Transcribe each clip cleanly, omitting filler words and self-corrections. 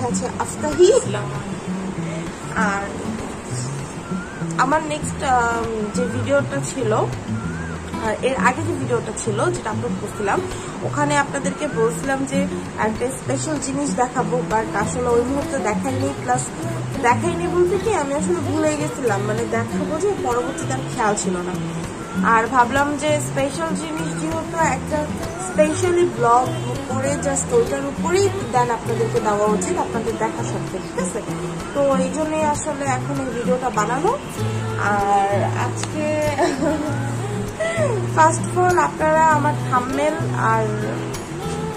সাথে আছে আফতাহি। আর আমার নেক্সট যে ভিডিওটা ছিল, এর আগে যে ভিডিওটা ছিল যেটা আপলোড করছিলাম, ওখানে আপনাদেরকে বলছিলাম যে একটা স্পেশাল জিনিস দেখাবো, বাট আসলে ওই মুহূর্তে দেখাইনি। প্লাস দেখাইনি বলতে কি আমি আসলে ভুলে গেছিলাম, মানে দেখাবো যে পরবর্তীতে আর খেয়াল ছিল না। আর ভাবলাম যে স্পেশাল জিনিস যেহেতু একটা স্পেশালি ব্লগ করে জাস্ট ওইটার উপরেই দেন আপনাদেরকে দেওয়া উচিত আপনাদের দেখা সত্ত্বে, ঠিক আছে? তো এই জন্যই আসলে এখন এই ভিডিওটা বানানো। আর আজকে ফার্স্ট অফ অল আপনারা আমার থাম্বনেল আর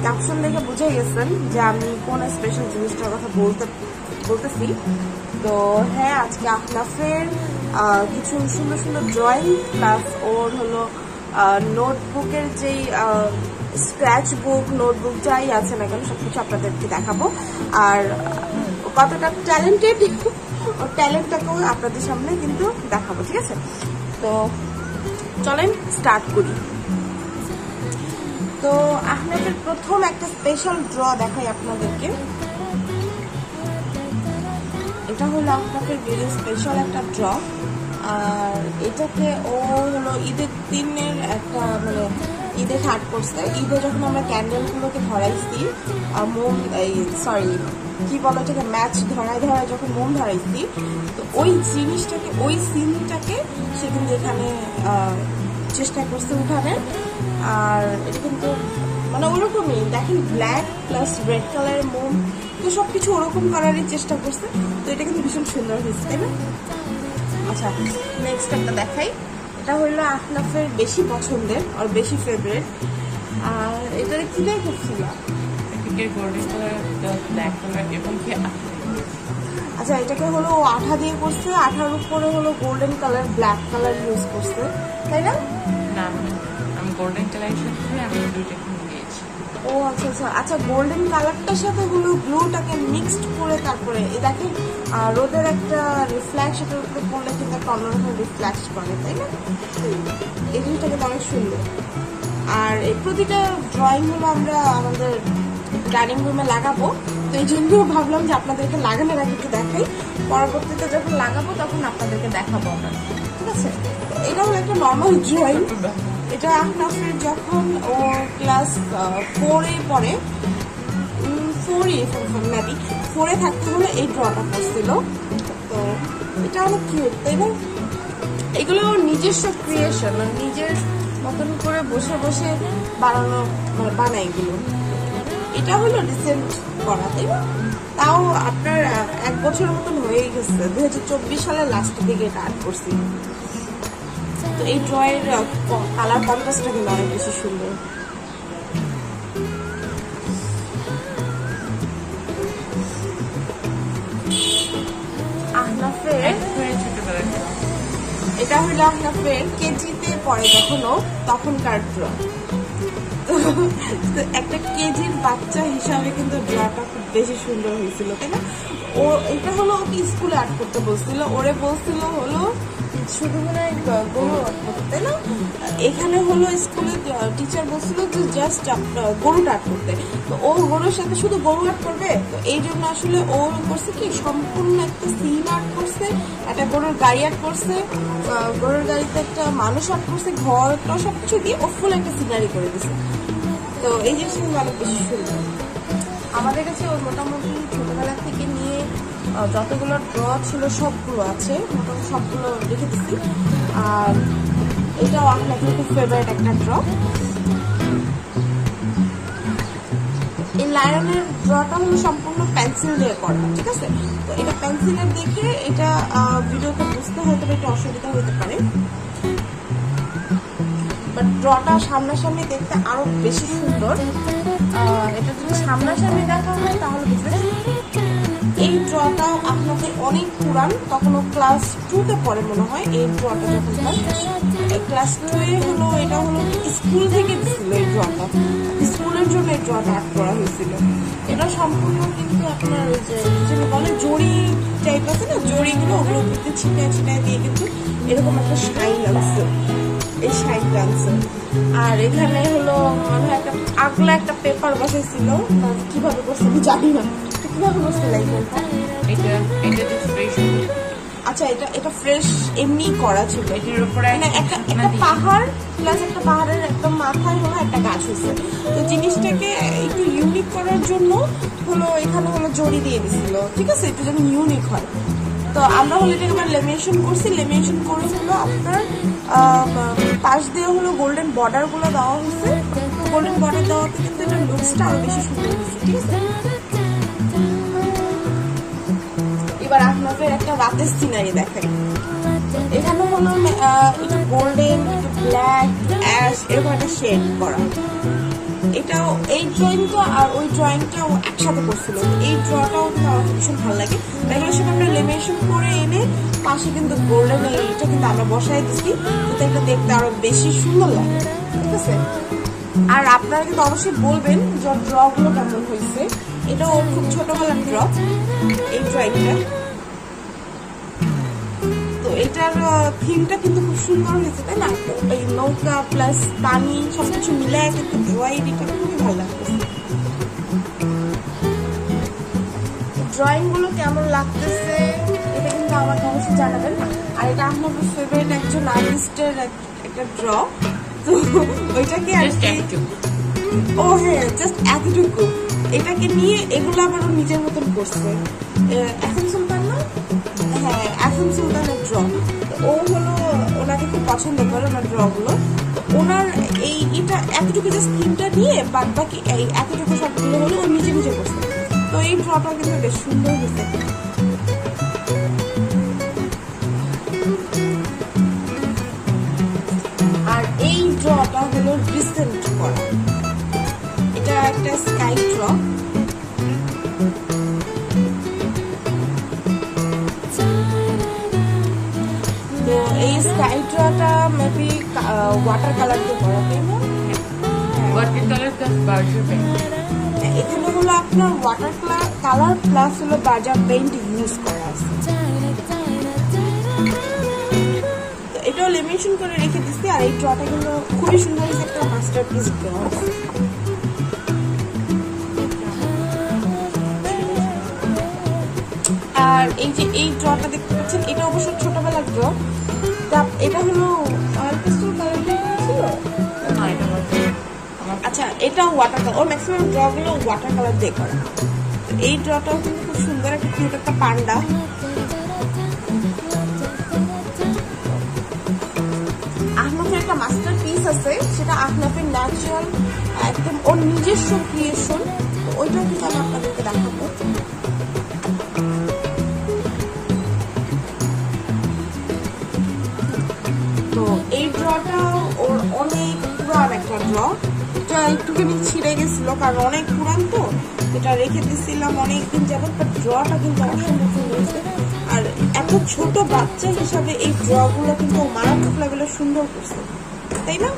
ক্যাপশন দেখে বুঝে গেছেন যে আমি কোন স্পেশাল জিনিসটার কথা বলতেছি। তো হ্যাঁ, আজকে আহনাফের কিছু সুন্দর সুন্দর ড্রয়িং প্লাস ওর হলো নোটবুকের যেই স্ক্র্যাচ বুক, নোটবুক যাই আছে না কেন সবকিছু আপনাদেরকে দেখাবো। আর কতটা ট্যালেন্টেড ওর ট্যালেন্টটাকেও আপনাদের সামনে কিন্তু দেখাবো, ঠিক আছে? তো চলেন স্টার্ট করি। তো আহনাফের প্রথম একটা স্পেশাল ড্র দেখাই আপনাদেরকে। এটা হলো আহনাফের ভেরি স্পেশাল একটা ড্র। আর এটাকে ও হলো ঈদের দিনের একটা মানে ঈদে হাট করছে। ঈদে যখন আমরা ক্যান্ডেলগুলোকে ধরাইছি মোম, সরি কি বলে এটাকে, ম্যাচ ধরায় ধরায় যখন মোম ধরাইছি, তো ওই জিনিসটাকে, ওই সিনটাকে সেদিন এখানে চেষ্টা করছে উঠানের। আর এটা কিন্তু মানে ওরকমই দেখেন, ব্ল্যাক প্লাস রেড কালারের মোম, তো সবকিছু ওরকম করারই চেষ্টা করছে। তো এটা কিন্তু ভীষণ সুন্দর হয়েছে, তাই না? আচ্ছা, নেক্সট একটা দেখাই। এটা হলো আহনাফের বেশি পছন্দের আর বেশি ফেভারিট। আর এটা কি দিয়ে করছিল? আচ্ছা, এটাকে হলো আঠা দিয়ে করছে, আঠার উপরে হলো golden colour black colour use করছে, তাই না? না, আমি গোল্ডেন কালার আমি দুইটা দিয়েছি। ও আচ্ছা আচ্ছা আচ্ছা, গোল্ডেন কালারটার সাথে হলো ব্লুটাকে মিক্সড করে তারপরে এই দেখেন রোদের একটা রিফ্ল্যাক্স এটার উপরে পড়লে কিন্তু একটা অন্যরকম রিফ্ল্যাক্স করে, তাই না? এই জিনিসটাকে অনেক সুন্দর। আর এই প্রতিটা ড্রয়িং গুলো আমরা আমাদের ডাইনিং রুমে লাগাবো, তো এই জন্য ভাবলাম যে আপনাদেরকে লাগানোর আগে একটু দেখাই, পরবর্তীতে যখন লাগাবো তখন আপনাদেরকে দেখাবো আমরা, ঠিক আছে? এটা হলো একটা নর্মাল ড্রয়িং। এটা আহনাফের যখন ও ক্লাস 4-এ পড়ে, 4-এ থাকতে হলে এই ড্রটা করছিল। তো এটা অনেক কিউট, তাই না? এগুলো ওর নিজস্ব ক্রিয়েশন, নিজের মতন করে বসে বসে বানানো, বানায় এগুলো। এটা হলো রিসেন্ট করা, তাই না? তাও আপনার 1 বছরের মতন হয়ে গেছে, 2024 সালের লাস্টের দিকে এটা আর্ট করছি। তো এই ড্রয়ের কালার কন্ট্রাস্টটা কিন্তু অনেক বেশি সুন্দর। আহনাফের এটা হলো আহনাফের কেজিতে পড়ে যখনও তখনকার ড্র। একটা কেজির বাচ্চা হিসাবে কিন্তু ড্রটা খুব বেশি সুন্দর হয়েছিল, তাই না? ও এটা হলো ওকে স্কুলে আর্ট করতে বলছিল, ওরে বলছিল হলো শুধু মানে গরু আর্ট করতে, তাই না? এখানে হলো স্কুলে টিচার বলছিল যে জাস্ট গরুটা আর্ট করতে, তো ও গরুর সাথে শুধু গরু আর্ট করবে। তো এই জন্য আসলে ও করছে কি, সম্পূর্ণ একটা সিন আর্ট করছে, একটা গরুর গাড়ি আর্ট করছে, গরুর গাড়িতে একটা মানুষ আর্ট করছে, ঘরটা সবকিছু দিয়ে ও ফুল একটা সিনারি করে দিছে। তো এই জিনিসটা অনেক বেশি সুন্দর। আমাদের কাছে ওর মোটামুটি ছোটবেলা থেকে নিয়ে যতগুলো ড্র ছিল সবগুলো আছে, মোটামুটি সবগুলো রেখে দিচ্ছি। আর এটাও আপনার খুব ফেভারিট একটা ড্র। এই লায়নের ড্রটা হলো সম্পূর্ণ পেন্সিল দিয়ে করা, ঠিক আছে? তো এটা পেন্সিলের দেখে এটা ভিডিওতে বুঝতে হয়তো একটু অসুবিধা হতে পারে, বাট ড্রটা সামনাসামনি দেখতে আরো বেশি সুন্দর। এটা যদি সামনাসামনি দেখা হয় তাহলে বুঝবেন। এই ড্রটা আপনাদের অনেক পুরান, তখন ক্লাস 2-তে পড়ে মনে হয়। এই ড্রটা যখন ক্লাস 2-এ হলো, এটা হলো স্কুল থেকে দিচ্ছিল এই ড্রটা, স্কুলের জন্য এই ড্রটা আর্ট করা হয়েছিল। এটা সম্পূর্ণ কিন্তু আপনার ওই যে বলে জড়ি টাইপ আছে না, জড়িগুলো ওগুলো কিন্তু ছিটায় ছিটায় দিয়ে কিন্তু এরকম একটা শাইন আনছে, এই শাইনটা আনছে। আর এখানে হলো মনে হয় একটা আগলা একটা পেপার বসাইছিল, কিভাবে করছে আমি জানি না, ঠিক কিভাবে বসছিল এই গোলটা? এটা তো ফ্রেশ। আচ্ছা, এটা ফ্রেশ এমনি করা ছিল। এটার উপরে মানে একটা পাহাড় প্লাস একটা পাহাড়ের একদম মাথায় হলো একটা গাছ হয়েছে। তো জিনিসটাকে একটু ইউনিক করার জন্য হলো এখানে হলো জড়ি দিয়ে দিছিল, ঠিক আছে, একটু যেন ইউনিক হয়। তো আমরা হলো এটাকে আবার লেমিনেশন করছি। লেমিনেশন করে হলো আপনার পাশ দিয়ে হলো গোল্ডেন বর্ডার গুলো দেওয়া হয়েছে। গোল্ডেন বর্ডার দেওয়াতে কিন্তু এটা লুকসটা আরো বেশি সুন্দর হয়েছে, ঠিক আছে। এবার আপনাদের একটা রাতের সিনারি দেখাই। এখানে হলো একটু গোল্ডেন, একটু ব্ল্যাক, অ্যাশ এরকম একটা শেড করা। এটাও এই ড্রয়িংটা আর ওই ড্রয়িংটাও একসাথে করছিল। এই ড্রটাও কিন্তু আমার ভীষণ ভালো লাগে। এগুলো সেটা আমরা লেমিনেশন করে এনে পাশে কিন্তু গোল্ডেন এইটা কিন্তু আমরা বসাই দিচ্ছি, যাতে এটা দেখতে আরো বেশি সুন্দর লাগে, ঠিক আছে। আর আপনারা কিন্তু অবশ্যই বলবেন যে ড্রগুলো কেমন হয়েছে। এটাও খুব ছোটবেলার ড্র এই ড্রয়িংটা। তো এটার থিমটা কিন্তু খুব সুন্দর হয়েছে, তাই না? এই নৌকা প্লাস পানি সবকিছু মিলায় কিন্তু ড্রয়িংটা খুবই ভালো লাগতেছে। ড্রয়িং গুলো কেমন লাগতেছে এটা কিন্তু আমাকে অবশ্যই জানাবেন। আর এটা আমার ফেভারিট একজন আর্টিস্টের একটা ড্র। তো ওইটাকে আর ও হ্যাঁ, জাস্ট এতটুকু। এটাকে নিয়ে এগুলো আবার নিজের মতন করছে। এখন সুলতান না, হ্যাঁ এখন সুলতানের ড্র। ও হলো ওনাকে খুব পছন্দ করে ওনার ড্রগুলো। ওনার এটা এতটুকু যে স্কিনটা নিয়ে বাদ বাকি এই এতটুকু সবগুলো হলো ও নিজে নিজে করছে। তো এই ড্রটা কিন্তু বেশ সুন্দর হয়েছে। আর এই ড্রটা হলো রিসেন্ট করা। এটা একটা স্কাই ড্র। তো এই স্কাই ড্রটা মেবি ওয়াটার কালার দিয়ে করা, তাই না? Water colour plus Berger paint. এখানে হলো আপনার ওয়াটার কালার প্লাস হলো বার্জার পেইন্ট ইউজ করা আছে। তো এটাও লেমিনেশন করে রেখে দিচ্ছি। আর এই ড্রটা কিন্তু খুবই সুন্দর হয়েছে, একটা মাস্টারপিস ড্র। আর এই যে এই ড্রটা দেখতে পাচ্ছেন, এটা অবশ্য ছোটবেলার ড্র। এটা হলো পিস্তল কালার দিয়ে ছিল। আচ্ছা, এটা ওয়াটার কালার। ওর ম্যাক্সিমাম ড্র গুলো ওয়াটার কালার দিয়ে করা। এই ড্রটাও কিন্তু খুব সুন্দর, একটা কিউট একটা পান্ডা। আহনাফের একটা মাস্টার পিস আছে, সেটা আহনাফের ন্যাচারাল একদম ওর নিজস্ব ক্রিয়েশন। ওইটা কিন্তু আমি আপনাদেরকে দেখাবো। তো এই ড্রটা ওর অনেক পুরান একটা ড্র। এটা একটুখানি ছিঁড়ে গেছিল কারণ অনেক পুরান, তো এটা রেখে দিয়েছিলাম অনেকদিন যাবত। বাট ড্রটা কিন্তু অসম্ভব সুন্দর হয়েছে। আর এত ছোট বাচ্চা হিসাবে এই ড্রগুলো কিন্তু মারাত্মক লেভেলের সুন্দর করছে, তাই না?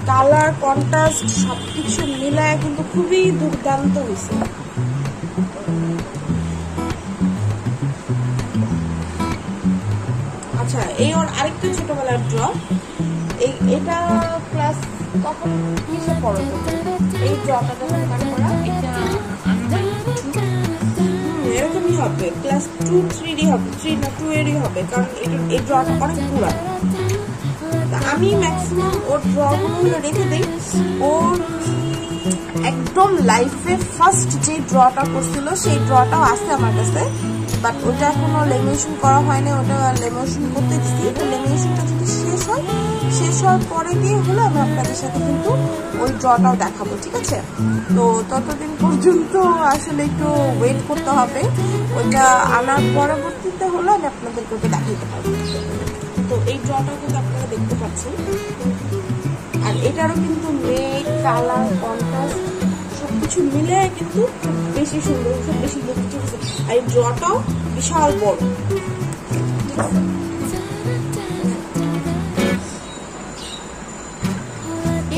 কালার কন্ট্রাস্ট সবকিছু মিলায় কিন্তু খুবই দুর্দান্ত হয়েছে। আচ্ছা, এই ওর আরেকটা ছোটবেলার ড্র। এটা ক্লাস কখন কিসে পড়ো? এই ড্রটা যখন করা এরকমই হবে, ক্লাস 2-3 হবে, 3 না 2 এরই হবে, কারণ এই ড্রটা অনেক পুরানো। আমি ম্যাক্সিমাম ওর ড্রগুলো রেখে দিই। ওর একদম লাইফে ফার্স্ট যে ড্রটা করছিল সেই ড্রটাও আছে আমার কাছে, বাট ওটা এখনো লেমিনেশন করা হয়নি। ওটা লেমিনেশন করতে দিচ্ছি। লেমিনেশনটা যদি শেষ হওয়ার পরে দিয়ে হলো আমি আপনাদের সাথে কিন্তু ওই ড্রটাও দেখাবো, ঠিক আছে? তো ততদিন পর্যন্ত আসলে একটু ওয়েট করতে হবে। ওইটা আনার পরবর্তীতে হলো আমি আপনাদেরকে ওটা দেখাইতে পারবো। তো এই ড্রটাও কিন্তু আপনারা দেখতে পাচ্ছেন। আর এটারও কিন্তু মেক, কালার, কন্ট্রাস্ট সবকিছু মিলে কিন্তু খুব বেশি সুন্দর, খুব বেশি লুকটি হয়েছে। আর এই ড্রটাও বিশাল বড়।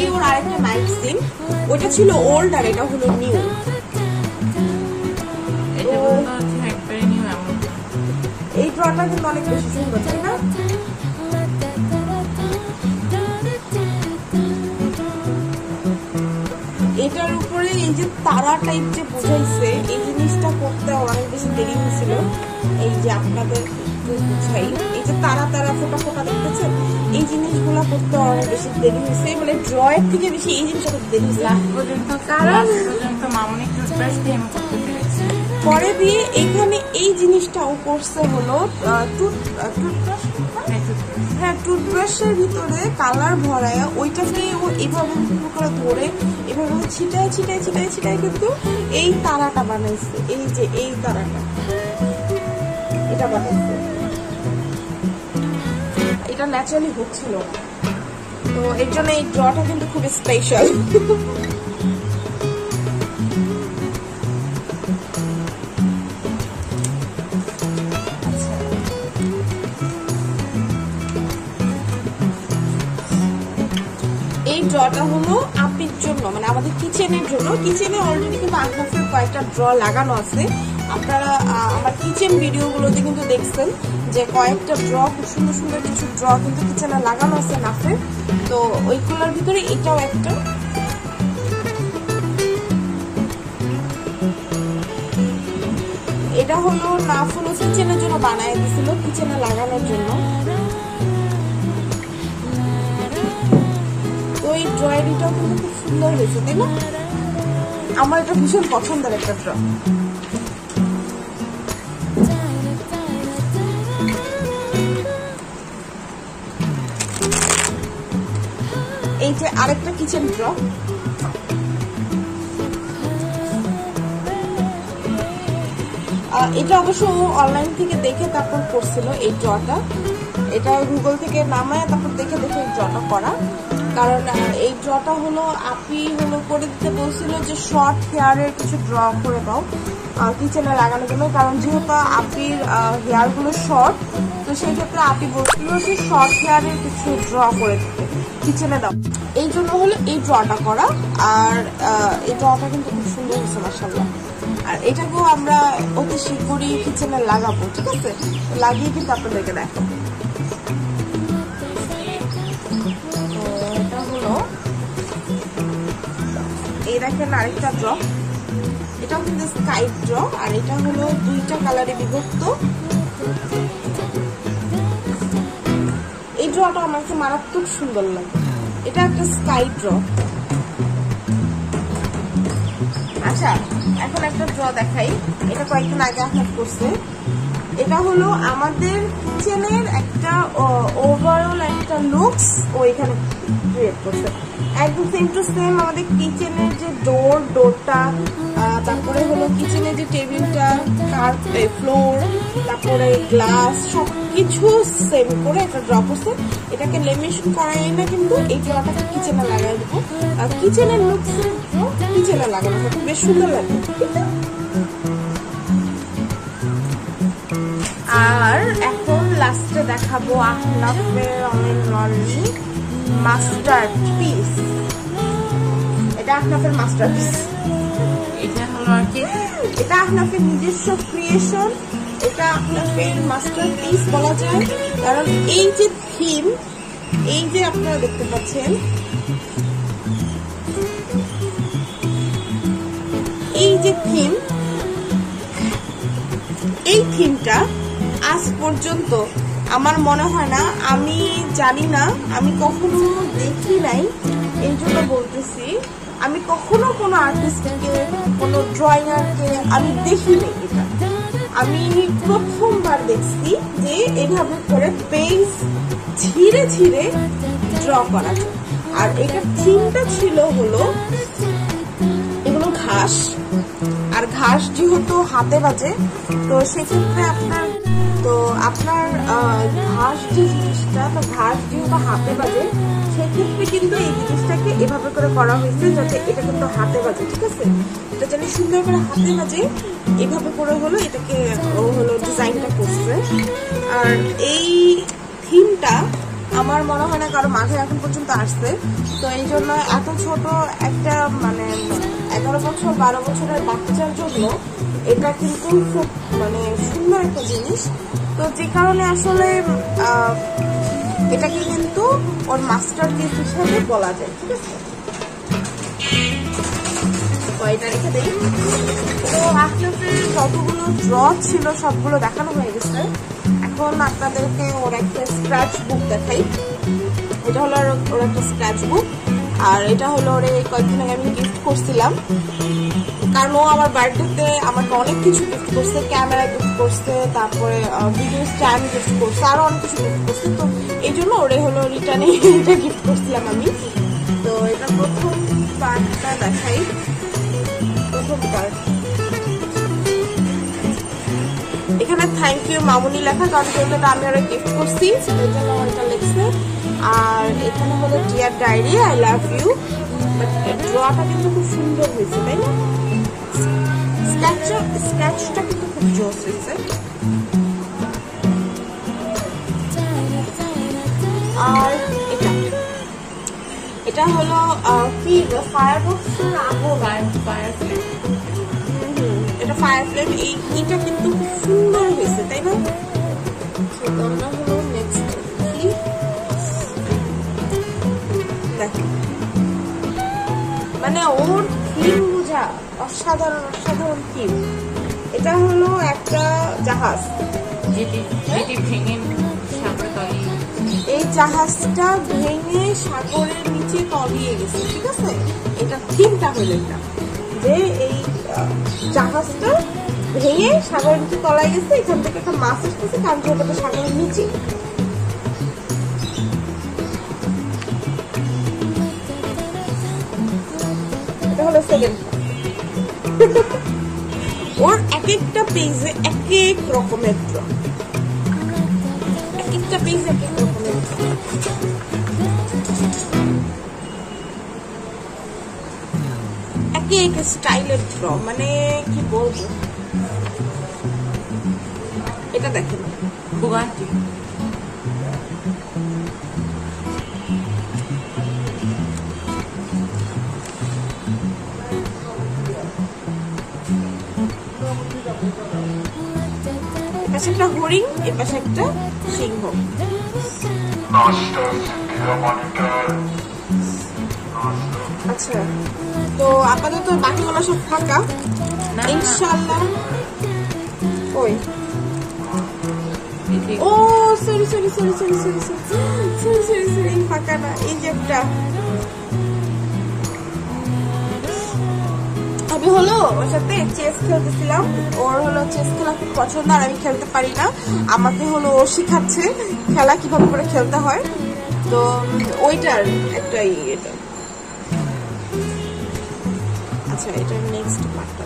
এই ওর আরেকটা নাইট সিন, ওটা ছিল ওল্ড আর এটা হলো নিউ। এই ড্রটা কিন্তু অনেক বেশি সুন্দর, তাই না? এটার উপরে এই যে তারা টাইপ যে বোঝাইছে এই জিনিসটা করতে অনেক বেশি দেরি হয়েছিল। এই যে আপনাদের বুঝাই, এই যে তারা তারা ফোটা ফোটা দেখতেছেন, এই জিনিসগুলো করতে অনেক বেশি দেরি হয়েছে, মানে ড্রয়ের থেকে বেশি এই জিনিসটা করতে দেরি হয়েছে। কারণ মামনি টুথব্রাশ দিয়ে আমি করতে পেরেছি। পরে দিয়ে এখানে এই জিনিসটাও করছে হলো টুথব্রাশ, হ্যাঁ টুথব্রাশের ভিতরে কালার ভরায় ওইটাকে ও এভাবে করে ধরে এভাবে ছিটায় ছিটায় ছিটায় ছিটায় কিন্তু এই তারাটা বানাইছে। এই যে এই তারাটা এটা বানাইছে, এটা ন্যাচারালি হচ্ছিল। তো এর জন্য এই ড্রটা কিন্তু খুব স্পেশাল। এই ড্রটা হলো আপির জন্য, মানে আমাদের কিচেনের জন্য। কিচেনে অলরেডি কিন্তু আশরাফের কয়েকটা ড্র লাগানো আছে, আপনারা আমার কিচেন ভিডিওগুলোতে কিন্তু দেখছেন যে কয়েকটা ড্র, খুব সুন্দর সুন্দর কিছু ড্র কিন্তু কিচেনে লাগানো আছে নাফের। তো ওইগুলোর ভিতরে এটাও একটা। এটা হলো নাফ হলো কিচেনের জন্য বানায় দিছিল, কিচেনে লাগানোর জন্য। এই ড্রয়ারিটাও কিন্তু খুব সুন্দর হয়েছে, তাই না? আমার এটা ভীষণ পছন্দের একটা ড্র। এই যে আরেকটা কিচেন ড্র, এটা অবশ্য অনলাইন থেকে দেখে তারপর করছিল এই ড্রটা। এটা গুগল থেকে নামায় তারপর দেখে দেখে এই ড্রটা করা। কারণ এই ড্রটা হলো আপি হলো করে দিতে বলছিল যে শর্ট হেয়ারের কিছু ড্র করে দাও কিচেনে লাগানোর জন্য। কারণ যেহেতু আপির হেয়ারগুলো শর্ট, তো সেই ক্ষেত্রে আপি বলছিল যে শর্ট হেয়ারের কিছু ড্র করে দিতে কিচেনে দাও। এই জন্য হলো এই ড্রটা করা। আর এই ড্রটা কিন্তু খুব সুন্দর হয়েছে মাশাআল্লাহ। আর এটাকেও আমরা অতি শীঘ্রই কিচেনে লাগাবো, ঠিক আছে? লাগিয়ে কিন্তু আপনাদেরকে দেখাবো। এই দেখেন আরেকটা ড্র, এটাও কিন্তু স্কাই ড্র। আর এটা হলো দুইটা কালারে বিভক্ত। এই ড্রটা আমার কাছে মারাত্মক সুন্দর লাগে। এটা একটা স্কাই ড্র। আচ্ছা, এখন একটা ড্র দেখাই, এটা কয়েকদিন আগে আপলোড করছে। এটা হলো আমাদের কিচেনের একটা ওভারঅল একটা লুকস ও এখানে ক্রিয়েট করছে। একদম সেম টু সেম আমাদের কিচেনের যে ডোরটা, তারপরে হলো কিচেনের যে টেবিলটা, ফ্লোর, তারপরে গ্লাস, সবকিছু সেম করে একটা ড্র করছে। এটাকে লেমিনেশন করাই না, কিন্তু এই ড্রটাকে কিচেনে লাগাই দেবো। কিচেনের লুকসের ড্র কিচেনে লাগানো হবে, বেশ সুন্দর লাগবে। আর এখন লাস্টে দেখাবো আহনাফের অনেক ললি মাস্টারপিস। এটা আহনাফের মাস্টারপিস। এটা হলো আর কি, এটা আহনাফের নিজস্ব ক্রিয়েশন। এটা আহনাফের মাস্টারপিস বলা যায়, কারণ এই যে থিম, এই যে আপনারা দেখতে পাচ্ছেন, এই যে থিম, এই থিমটা আজ পর্যন্ত আমার মনে হয় না, আমি জানি না, আমি কখনো দেখি নাই, এই জন্য বলতেছি, আমি কখনো কোনো আর্টিস্টকে, কোনো ড্রয়িংকে আমি দেখিনি। এটা আমি প্রথমবার দেখছি যে এভাবে করে পেজ ছিঁড়ে ছিঁড়ে ড্র করা যায়। আর এটার থিমটা ছিল হলো এগুলো ঘাস, আর ঘাস যেহেতু হাতে বাজে, তো সেক্ষেত্রে আপনার ঘাস যে জিনিসটা, তো ঘাস যেহেতু হাতে বাজে, সেক্ষেত্রে কিন্তু এই জিনিসটাকে এভাবে করে করা হয়েছে যাতে এটা কিন্তু হাতে বাজে, ঠিক আছে? এটা যেন সুন্দর করে হাতে বাজে, এভাবে করে হলো এটাকে হলো ডিজাইনটা করছে। আর এই থিমটা আমার মনে হয় না কারো মাথায় এখন পর্যন্ত আসছে। তো এই জন্য এত ছোট একটা, মানে 11 বছর 12 বছরের বাচ্চার জন্য এটা কিন্তু খুব মানে সুন্দর একটা জিনিস। তো যে কারণে আসলে এটাকে কিন্তু ওর মাস্টারপিস হিসেবে বলা যায়, ঠিক আছে? এটা রেখে দেই। তো আপনাদের যতগুলো ড্র ছিল সবগুলো দেখানো হয়ে গেছে। এখন আপনাদেরকে ওর একটা স্ক্র্যাচ বুক দেখাই। এটা হলো ওর একটা স্ক্র্যাচ বুক, আর এটা হলো ওর কয়েকদিন আগে আমি গিফট করছিলাম, কারণ ও আমার বার্থডেতে আমাকে অনেক কিছু গিফট করছে, ক্যামেরা গিফট করছে, তারপরে ভিডিও স্ট্যান্ড গিফট করছে, আরো অনেক কিছু গিফট করছে। তো এই জন্য ওরে হলো রিটার্নে এটা গিফট করছিলাম আমি। তো এটা প্রথম পার্টটা দেখাই। প্রথম পার্ট, এখানে থ্যাংক ইউ মামুনি লেখা, কারণ যেটা আমি ওরা গিফট করছি সেই জন্য ওইটা লিখছে। আর এখানে হলো dear diary, I love you. But ড্রটা কিন্তু খুব সুন্দর হয়েছে, তাই না? স্ক্র্যাচটা কিন্তু খুব জোস হয়েছে। আর এটা হলো কি ফায়ারবক্সের আগুন, এটা ফায়ার ফ্লেম। এইটা কিন্তু খুব সুন্দর হয়েছে, তাই না? আমরা হলো নেক্সট কি দেখো, মানে ওর থিম বোঝা, অসাধারণ অসাধারণ থিম। এটা হলো একটা জাহাজ, এই জাহাজটা ভেঙে সাগরের নিচে তলিয়ে গেছে, ঠিক আছে? এটা থিমটা হলো এটা, যে এই জাহাজটা ভেঙে সাগরের নিচে তলায় গেছে, এখান থেকে একটা মাছ আসতেছে, কারণ ওটা তো সাগরের নিচে। এটা হলো সেকেন্ড। ওর এক একটা পেজে এক এক রকমের ড্র, এক একটা পেজ এক এক রকমের ড্র। এক এক স্টাইলের ড্র, মানে কি বলবো। এটা দেখেন, বুগাটি, এপাশে একটা হরিণ, এপাশে একটা সিংহ। আচ্ছা, তো আপাতত বাকিগুলো সব ফাঁকা, ইনশাল্লাহ। ওই ও sorry sorry sorry sorry sorry sorry sorry sorry ফাঁকা না, এই যে একটা। আমি হলো ওর সাথে চেস খেলতেছিলাম, ওর হলো চেস খেলা খুব পছন্দ, আর আমি খেলতে পারি না। আমাকে হলো ও শিখাচ্ছে খেলা কিভাবে করে খেলতে হয়। তো ওইটার একটা এটা, আচ্ছা এটার নেক্সট পার্টটা,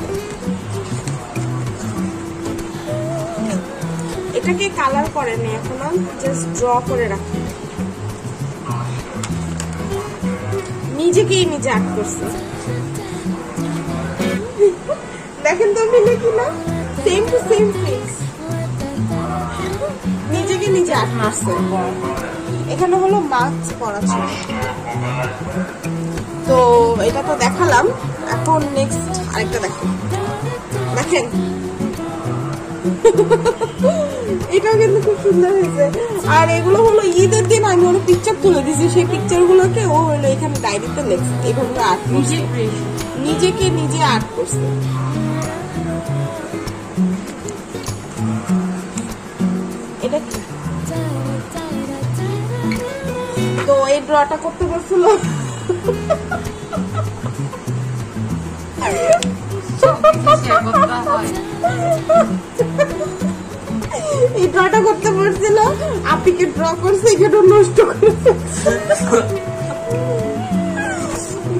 এটাকে কালার করেনি এখনো, জাস্ট ড্র করে রাখি। নিজেকেই নিজে আর্ট করছে, দেখেন তো মিলে কিনা, সেম টু সেম ফেস, নিজেকে নিজে আর্ট করছে। এখানে হলো মাস্ক পরা ছিল। তো এটা তো দেখালাম, এখন নেক্সট আরেকটা দেখেন। দেখেন এটাও কিন্তু খুব সুন্দর হয়েছে। আর এগুলো হলো ঈদের দিন আমি ওর পিকচার তুলে দিয়েছি, সেই পিকচার গুলোকে ও হলো এখানে ডায়েরিতে লিখছে, এইভাবে আর্ট করছে, নিজেকে নিজে আর্ট করছে। এটা কি? তো এই ড্রটা করতে বলছিল, এই ড্রটা করতে বলছিল, আপিকে ড্র করছে, এখানে নষ্ট করেছে।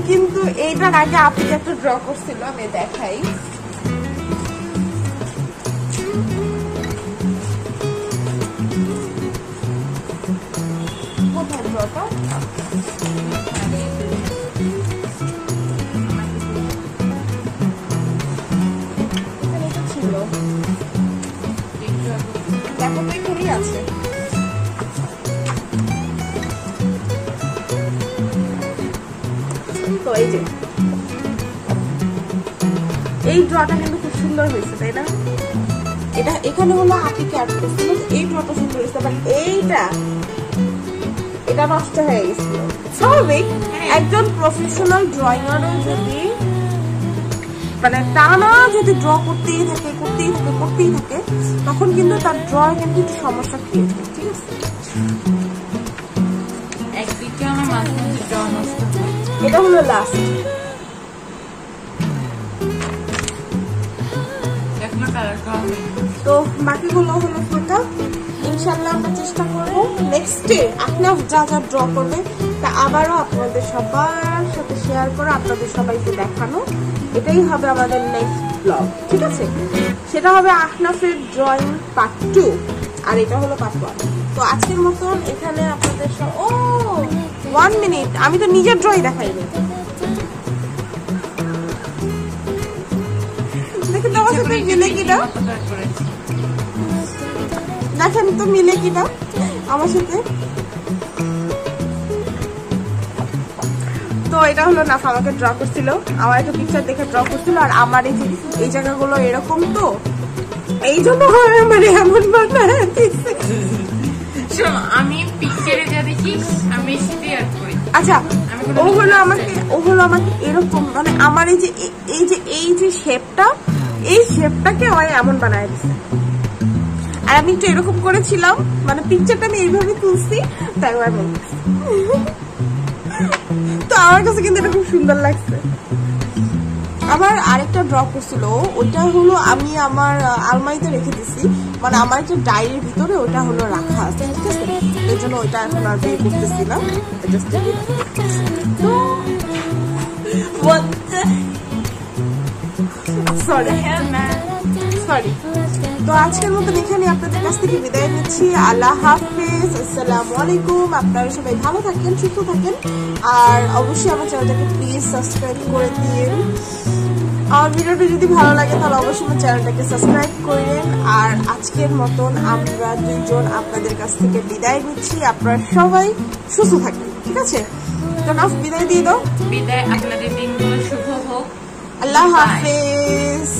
কিন্তু এইটার আগে আপিকে একটা ড্র করছিল, আমি দেখাই। কোথায় ড্রটা? ছিল, দেখো তো এখানেই আছে। তো এই যে এই ড্রটা কিন্তু খুব সুন্দর হয়েছে, তাই না? এটা এখানে হলো আপিকে আর্ট করছিল, এই ড্রটা সুন্দর হয়েছে, বাট এটা নষ্ট হয়ে গেছিল। স্বাভাবিক, একজন প্রফেশনাল ড্রয়িঙারও যদি মানে টানা যদি ড্র করতেই থাকে তখন কিন্তু তার ড্র কিন্তু একটু সমস্যা ক্রিয়েট হয়, ঠিক আছে? একদিকে আমার মাঝে মাঝে ড্র নষ্ট হয়। এটা হলো লাস্ট। এখনো কালার করা হয়নি। তো বাকিগুলো হলো ফাঁকা। ইনশাল্লাহ আমরা চেষ্টা করবো নেক্সট ডে আপনার যা যা ড্র করবে তা আবারও আপনাদের সবার সাথে শেয়ার করে আপনাদের সবাইকে দেখানো। এটাই হবে আমাদের নেক্সট ব্লগ, ঠিক আছে? সেটা হবে আহনাফের ড্রয়িং পার্ট 2 আর এটা হলো পার্ট 1। তো আজকের মতন এখানে আপনাদের ও 1 মিনিট, আমি তো নিজের ড্রয়িং দেখাইনি। দেখেন তো আমার সাথে মিলে কিনা, দেখেন তো মিলে কিনা আমার সাথে। তো এটা হলো নাফা আমাকে ড্র করছিল, আমার একটা পিকচার দেখে ড্র করছিল। আর আমার এই জায়গাগুলো এরকম, তো এই জন্য মানে এমন বানায় দিচ্ছে। আমি পিকচারে যা দেখি আমি সেটাই আর্ট করি। আচ্ছা, ও হলো আমাকে এরকম মানে আমার এই যে শেপটা, এই শেপটাকে ওই এমন বানায় দিচ্ছে। আর আমি একটু এরকম করেছিলাম, মানে পিকচারটা আমি এইভাবে তুলছি, তাই এমন। তো আমার কাছে কিন্তু এটা খুব সুন্দর লাগছে। আবার আরেকটা ড্র করছিল, ওইটা হলো আমি আমার আলমারিতে রেখে দিছি, মানে আমার একটা ডায়েরির ভিতরে ওটা হলো রাখা আছে, ঠিক আছে? এই জন্য ওইটা এখন আর বের করতেছি না। সরি। তো আজকের মতন এখানে আপনাদের কাছ থেকে বিদায় নিচ্ছি। আল্লাহ হাফেজ, আসসালামু আলাইকুম। আপনারা সবাই ভালো থাকেন, সুস্থ থাকেন। আর অবশ্যই আমার চ্যানেলটাকে প্লিজ সাবস্ক্রাইব করে দিন। আমার ভিডিওটা যদি ভালো লাগে তাহলে অবশ্যই আমার চ্যানেলটাকে সাবস্ক্রাইব করেন। আর আজকের মতন আমরা দুইজন আপনাদের কাছ থেকে বিদায় নিচ্ছি। আপনারা সবাই সুস্থ থাকবেন, ঠিক আছে? তো নাফ বিদায় দিয়ে দাও। বিদায়, আপনাদের দিনগুলো শুভ হোক। আল্লাহ হাফেজ।